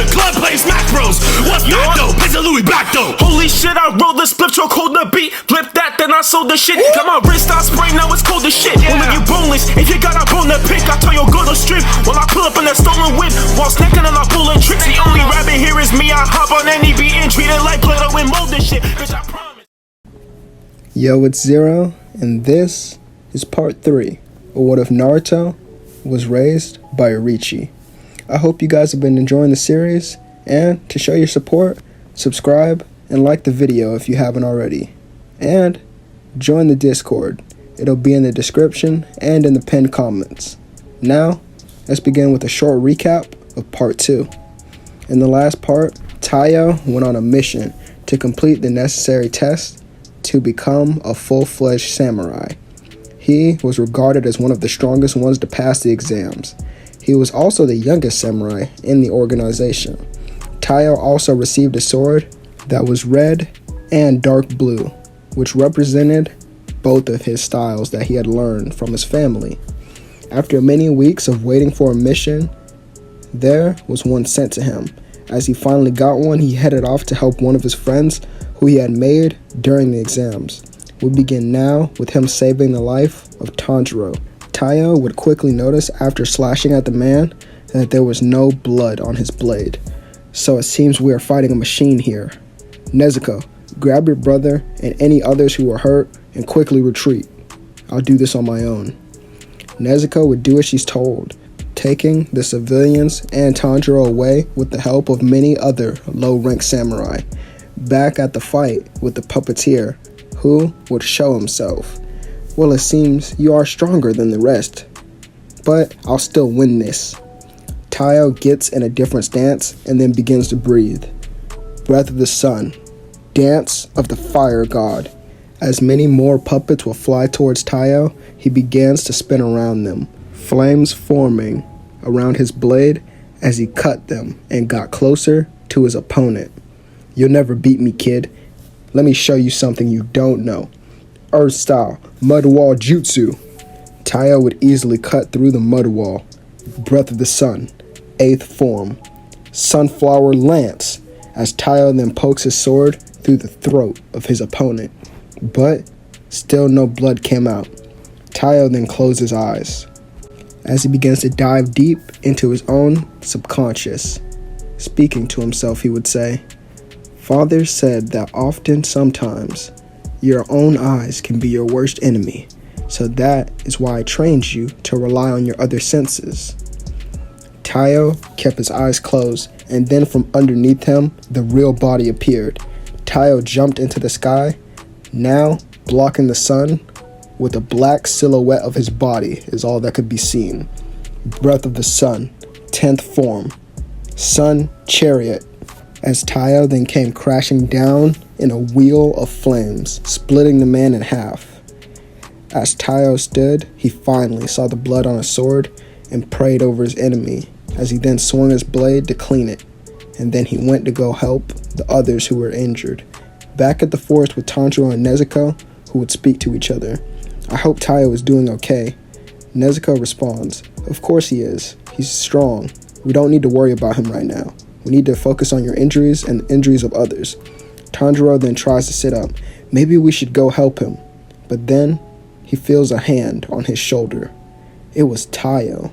the club plays macros. What's that though? Pizza Louis back though. Holy shit, I rolled the split, choke, hold the beat. Flip that, then I sold the shit. Got my wrist on spray, now it's cold as shit. Only you boneless, if you got a bone to pick, I tell you go to strip. While I pull up in that stolen whip, while snacking and I pulling tricks. The only rabbit here is me, I hop on any beat and treat it like Play-Doh and mold this shit. Bitch, I promise. Yo, it's Zero, and this is part 3 of What If Naruto Was Raised by Yoriichi. I hope you guys have been enjoying the series, and to show your support, subscribe and like the video if you haven't already. And join the Discord. It'll be in the description and in the pinned comments. Now, let's begin with a short recap of part 2. In the last part, Taiyo went on a mission to complete the necessary test to become a full-fledged samurai. He was regarded as one of the strongest ones to pass the exams. He was also the youngest samurai in the organization. Taiyo also received a sword that was red and dark blue, which represented both of his styles that he had learned from his family. After many weeks of waiting for a mission, there was one sent to him. As he finally got one, he headed off to help one of his friends who he had made during the exams. We begin now with him saving the life of Tanjiro. Taiyo would quickly notice after slashing at the man that there was no blood on his blade. So it seems we are fighting a machine here. Nezuko, grab your brother and any others who were hurt and quickly retreat. I'll do this on my own. Nezuko would do as she's told, taking the civilians and Tanjiro away with the help of many other low-ranked samurai. Back at the fight with the puppeteer, who would show himself. Well, it seems you are stronger than the rest, but I'll still win this. Taiyo gets in a different stance and then begins to breathe. Breath of the sun, dance of the fire god. As many more puppets will fly towards Taiyo, he begins to spin around them, flames forming around his blade as he cut them and got closer to his opponent. You'll never beat me, kid. Let me show you something you don't know. Earth style, mud wall jutsu. Taiyo would easily cut through the mud wall. Breath of the sun, 8th form. Sunflower lance, as Taiyo then pokes his sword through the throat of his opponent. But still no blood came out. Taiyo then closed his eyes as he begins to dive deep into his own subconscious. Speaking to himself, he would say, Father said that often sometimes your own eyes can be your worst enemy, so that is why I trained you to rely on your other senses. Taiyo kept his eyes closed, and then from underneath him, the real body appeared. Taiyo jumped into the sky, now blocking the sun, with a black silhouette of his body is all that could be seen. Breath of the sun, 10th form. Sun chariot, as Taiyo then came crashing down in a wheel of flames, splitting the man in half. As Taiyo stood, he finally saw the blood on his sword and prayed over his enemy, as he then swung his blade to clean it, and then he went to go help the others who were injured. Back at the forest with Tanjiro and Nezuko, who would speak to each other. I hope Taiyo is doing okay. Nezuko responds, of course he is. He's strong. We don't need to worry about him right now. We need to focus on your injuries and the injuries of others. Tanjiro then tries to sit up. Maybe we should go help him. But then he feels a hand on his shoulder. It was Taiyo.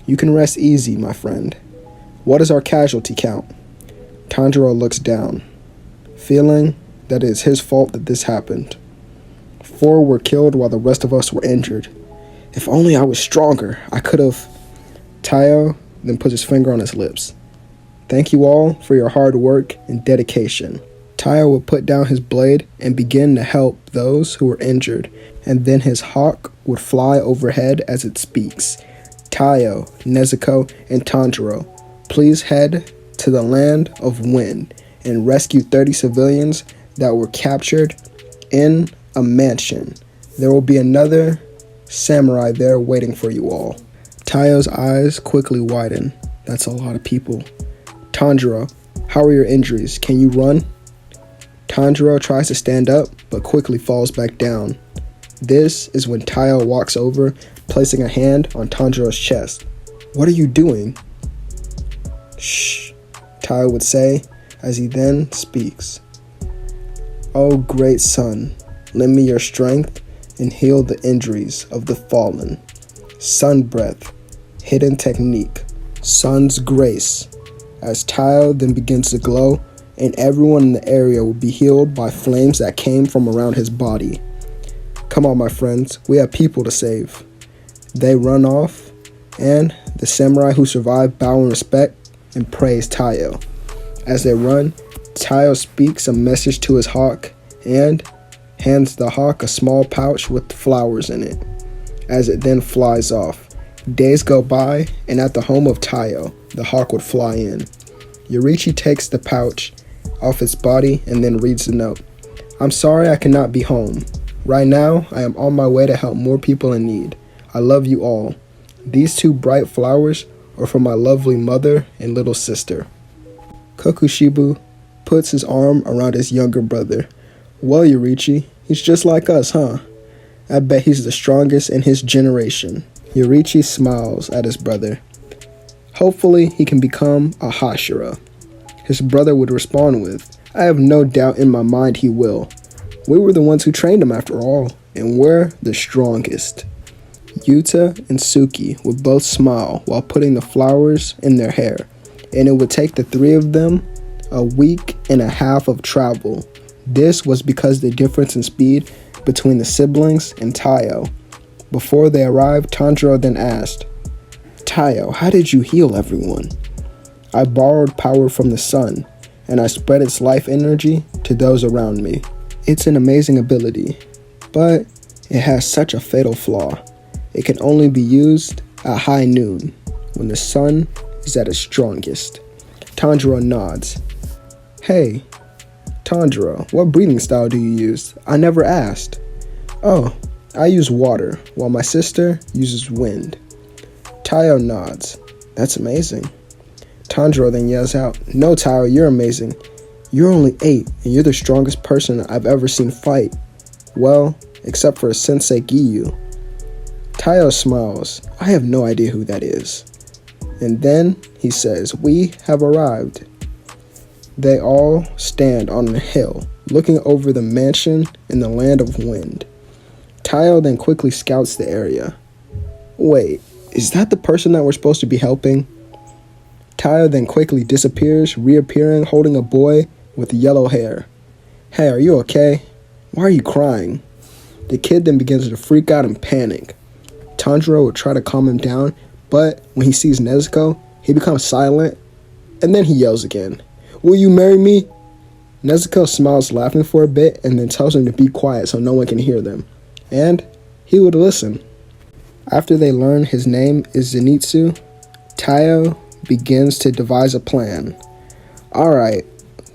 You can rest easy, my friend. What is our casualty count? Tanjiro looks down, feeling that it is his fault that this happened. 4 were killed while the rest of us were injured. If only I was stronger, I could have... Taiyo then puts his finger on his lips. Thank you all for your hard work and dedication. Taiyo would put down his blade and begin to help those who were injured, and then his hawk would fly overhead as it speaks. Taiyo, Nezuko, and Tanjiro, please head to the land of wind and rescue 30 civilians that were captured in a mansion. There will be another samurai there waiting for you all. Taiyo's eyes quickly widen. That's a lot of people. Tanjiro, how are your injuries? Can you run? Tanjiro tries to stand up, but quickly falls back down. This is when Taiyo walks over, placing a hand on Tanjiro's chest. What are you doing? Shh. Taiyo would say as he then speaks. "O great sun, lend me your strength and heal the injuries of the fallen. Sun breath, hidden technique, sun's grace." As Taiyo then begins to glow, and everyone in the area will be healed by flames that came from around his body. Come on, my friends, we have people to save. They run off, and the samurai who survived bow in respect and praise Taiyo. As they run, Taiyo speaks a message to his hawk and hands the hawk a small pouch with flowers in it, as it then flies off. Days go by, and at the home of Taiyo, the hawk would fly in. Yoriichi takes the pouch off its body and then reads the note. "I'm sorry I cannot be home. Right now, I am on my way to help more people in need. I love you all. These 2 bright flowers are for my lovely mother and little sister." Kokushibo puts his arm around his younger brother. "Well, Yoriichi, he's just like us, huh? I bet he's the strongest in his generation." Yoriichi smiles at his brother. "Hopefully, he can become a Hashira." His brother would respond with, "I have no doubt in my mind he will. We were the ones who trained him after all, and we're the strongest." Yuta and Suki would both smile while putting the flowers in their hair, and it would take the 3 of them a week and a half of travel. This was because the difference in speed between the siblings and Taiyo. Before they arrived, Tanjiro then asked, "Taiyo, how did you heal everyone?" "I borrowed power from the sun, and I spread its life energy to those around me. It's an amazing ability, but it has such a fatal flaw. It can only be used at high noon, when the sun is at its strongest." Tanjiro nods. "Hey, Tanjiro, what breathing style do you use? I never asked." "Oh, I use water, while my sister uses wind." Taiyo nods. "That's amazing." Tanjiro then yells out, "No, Taiyo, you're amazing. You're only 8, and you're the strongest person I've ever seen fight. Well, except for Sensei Giyu." Taiyo smiles. "I have no idea who that is." And then he says, "We have arrived." They all stand on a hill, looking over the mansion in the land of wind. Taiyo then quickly scouts the area. "Wait, is that the person that we're supposed to be helping?" Taiyo then quickly disappears, reappearing holding a boy with yellow hair. "Hey, are you okay? Why are you crying?" The kid then begins to freak out and panic. Tanjiro would try to calm him down, but when he sees Nezuko, he becomes silent, and then he yells again, "Will you marry me?" Nezuko smiles, laughing for a bit, and then tells him to be quiet so no one can hear them. And he would listen. After they learn his name is Zenitsu, Taiyo begins to devise a plan. "Alright,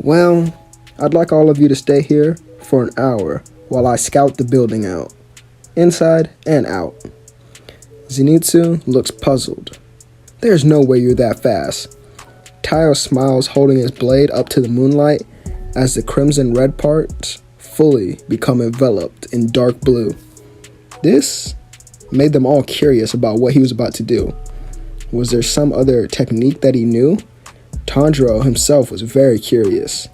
well, I'd like all of you to stay here for an hour while I scout the building out, inside and out." Zenitsu looks puzzled. "There's no way you're that fast." Taiyo smiles, holding his blade up to the moonlight as the crimson red parts fully become enveloped in dark blue. This made them all curious about what he was about to do. Was there some other technique that he knew? Tanjiro himself was very curious,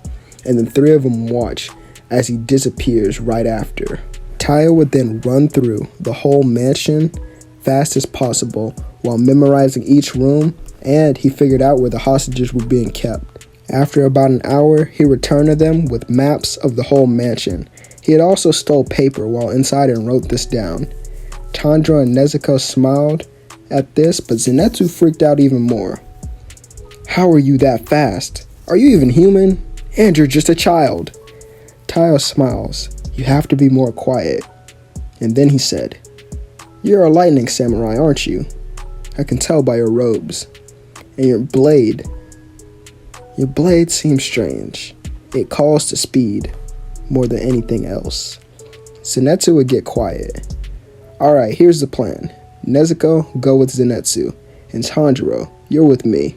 and the 3 of them watch as he disappears right after. Taiyo would then run through the whole mansion fast as possible while memorizing each room, and he figured out where the hostages were being kept. After about an hour, he returned to them with maps of the whole mansion. He had also stole paper while inside and wrote this down. Tanjiro and Nezuko smiled at this, but Zenitsu freaked out even more. "How are you that fast? Are you even human? And you're just a child." Taiyo smiles. "You have to be more quiet." And then he said, "You're a lightning samurai, aren't you? I can tell by your robes. And your blade. Your blade seems strange. It calls to speed more than anything else." Zenitsu would get quiet. "Alright, here's the plan. Nezuko, go with Zenitsu. And Tanjiro, you're with me.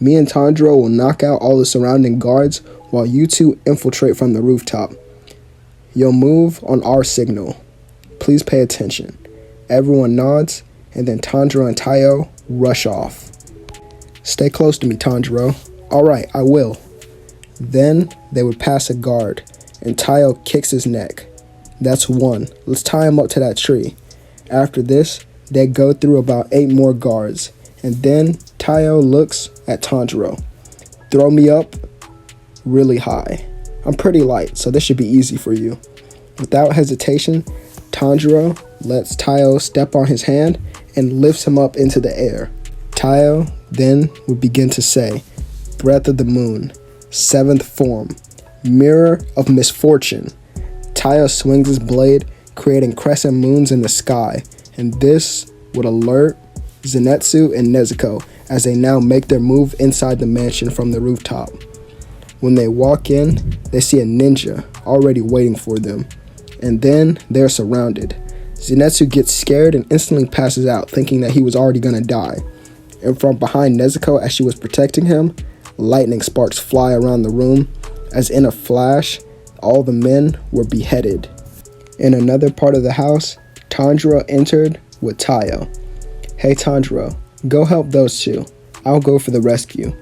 Me and Tanjiro will knock out all the surrounding guards while you 2 infiltrate from the rooftop. You'll move on our signal. Please pay attention." Everyone nods, and then Tanjiro and Taiyo rush off. "Stay close to me, Tanjiro. Alright, I will. Then they would pass a guard, and Taiyo kicks his neck. That's 1. Let's tie him up to that tree. After this, they go through about 8 more guards, and then Taiyo looks at Tanjiro. Throw me up really high. I'm pretty light, so this should be easy for you. Without hesitation, Tanjiro lets Taiyo step on his hand and lifts him up into the air. Taiyo then would begin to say, Breath of the Moon, 7th form, Mirror of Misfortune. Taiyo swings his blade, creating crescent moons in the sky, and this would alert Zenitsu and Nezuko as they now make their move inside the mansion from the rooftop. When they walk in, they see a ninja already waiting for them, and then they're surrounded. Zenitsu gets scared and instantly passes out, thinking that he was already gonna die. And from behind Nezuko, as she was protecting him, lightning sparks fly around the room, as in a flash, all the men were beheaded. In another part of the house, Tanjiro entered with Taiyo. Hey Tanjiro, go help those two. I'll go for the rescue.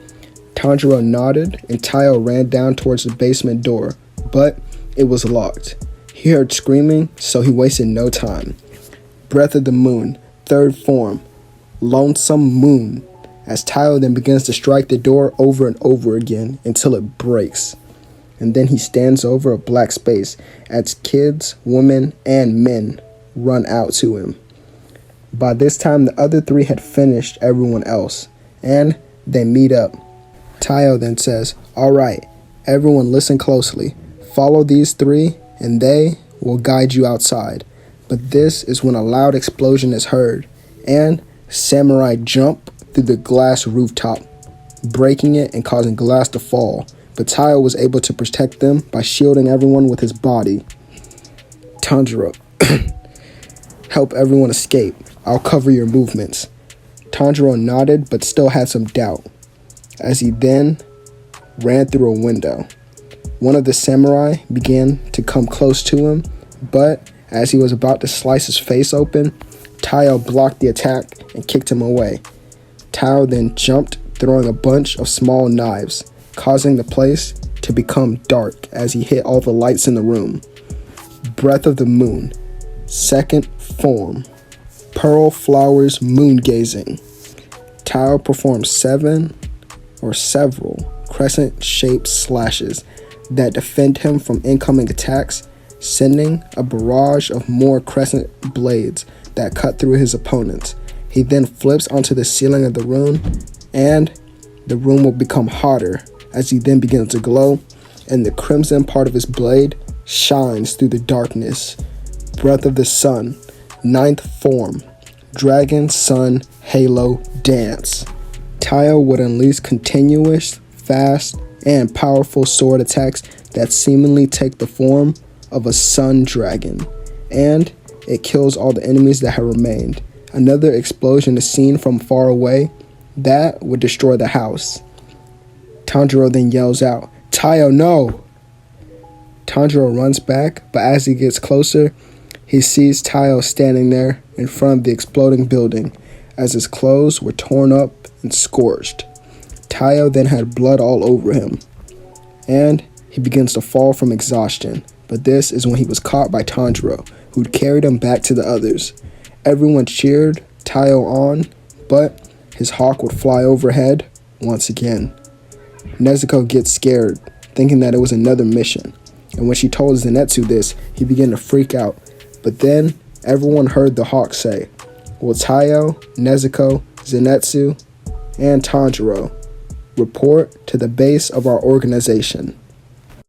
Tanjiro nodded and Taiyo ran down towards the basement door, but it was locked. He heard screaming, so he wasted no time. Breath of the Moon, 3rd form, Lonesome Moon, as Taiyo then begins to strike the door over and over again until it breaks. And then he stands over a black space as kids, women, and men run out to him. By this time, the other 3 had finished everyone else, and they meet up. Taiyo then says, Alright, everyone listen closely. Follow these 3, and they will guide you outside. But this is when a loud explosion is heard, and samurai jump through the glass rooftop, breaking it and causing glass to fall. But Taiyo was able to protect them by shielding everyone with his body. Tanjiro, help everyone escape. I'll cover your movements. Tanjiro nodded but still had some doubt, as he then ran through a window. One of the samurai began to come close to him, but as he was about to slice his face open, Taiyo blocked the attack and kicked him away. Taiyo then jumped, throwing a bunch of small knives, causing the place to become dark as he hit all the lights in the room. Breath of the Moon, 2nd form, Pearl Flowers Moon Gazing. Taiyo performs several crescent-shaped slashes that defend him from incoming attacks, sending a barrage of more crescent blades that cut through his opponents. He then flips onto the ceiling of the room, and the room will become hotter as he then begins to glow, and the crimson part of his blade shines through the darkness. Breath of the Sun, 9th form, Dragon Sun Halo Dance. Taiyo would unleash continuous, fast, and powerful sword attacks that seemingly take the form of a sun dragon, and it kills all the enemies that have remained. Another explosion is seen from far away that would destroy the house. Tanjiro then yells out, Taiyo, no! Tanjiro runs back, but as he gets closer, he sees Taiyo standing there in front of the exploding building, as his clothes were torn up and scorched. Taiyo then had blood all over him, and he begins to fall from exhaustion, but this is when he was caught by Tanjiro, who'd carried him back to the others. Everyone cheered Taiyo on, but his hawk would fly overhead once again. Nezuko gets scared, thinking that it was another mission, and when she told Zenitsu this, he began to freak out. But then everyone heard the hawk say, Will Taiyo, Nezuko, Zenitsu, and Tanjiro report to the base of our organization?